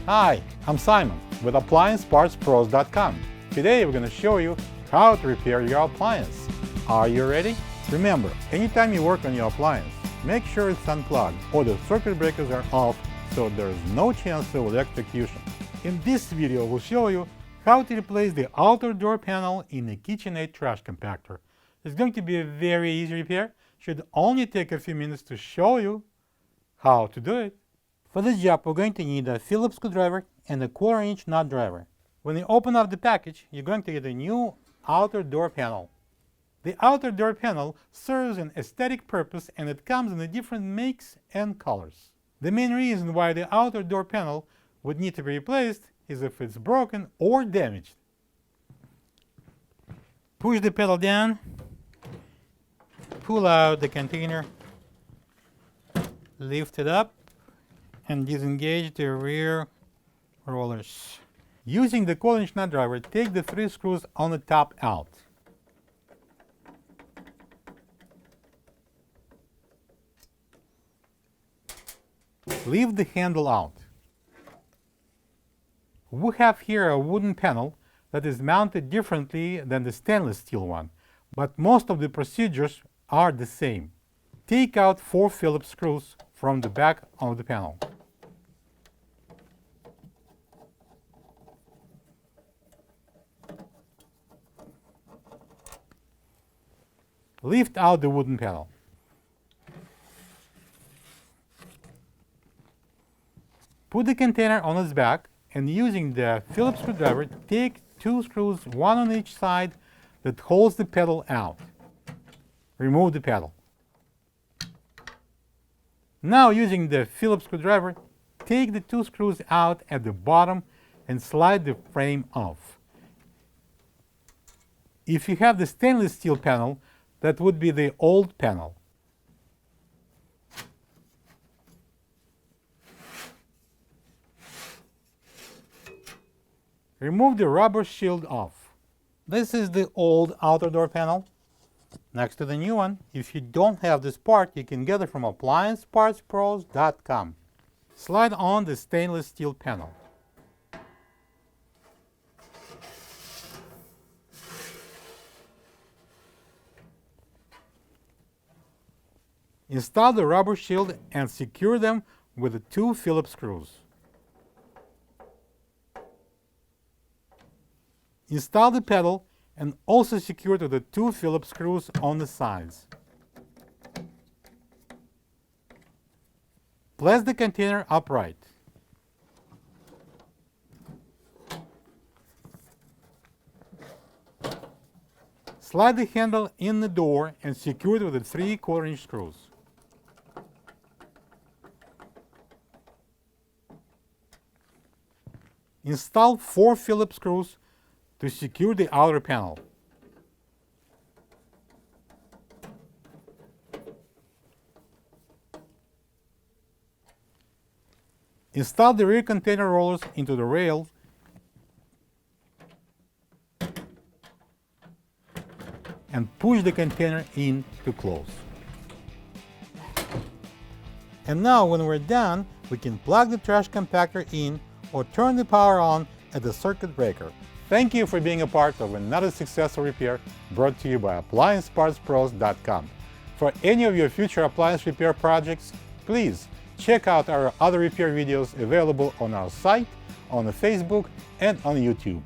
Hi, I'm Simon with AppliancePartsPros.com. Today we're going to show you how to repair your appliance. Are you ready? Remember, anytime you work on your appliance, make sure it's unplugged or the circuit breakers are off so there is no chance of electrocution. In this video, we'll show you how to replace the outer door panel in a KitchenAid trash compactor. It's going to be a very easy repair. Should only take a few minutes to show you how to do it. For this job, we're going to need a Phillips screwdriver and a 1/4-inch nut driver. When you open up the package, you're going to get a new outer door panel. The outer door panel serves an aesthetic purpose and it comes in different makes and colors. The main reason why the outer door panel would need to be replaced is if it's broken or damaged. Push the pedal down, pull out the container, lift it up, and disengage the rear rollers. Using the 1/4-inch nut driver, take the 3 screws on the top out. Leave the handle out. We have here a wooden panel that is mounted differently than the stainless steel one, but most of the procedures are the same. Take out 4 Phillips screws from the back of the panel. Lift out the wooden panel. Put the container on its back and using the Phillips screwdriver, take 2 screws, one on each side, that holds the pedal out. Remove the pedal. Now using the Phillips screwdriver, take the 2 screws out at the bottom and slide the frame off. If you have the stainless steel panel, that would be the old panel. Remove the rubber shield off. This is the old outer door panel next to the new one. If you don't have this part, you can get it from AppliancePartsPros.com. Slide on the stainless steel panel. Install the rubber shield and secure them with the 2 Phillips screws. Install the pedal and also secure to the 2 Phillips screws on the sides. Place the container upright. Slide the handle in the door and secure it with the 3 1/4-inch screws. Install 4 Phillips screws to secure the outer panel. Install the rear container rollers into the rail and push the container in to close. And now when we're done, we can plug the trash compactor in or turn the power on at the circuit breaker. Thank you for being a part of another successful repair brought to you by AppliancePartsPros.com. For any of your future appliance repair projects, please check out our other repair videos available on our site, on Facebook, and on YouTube.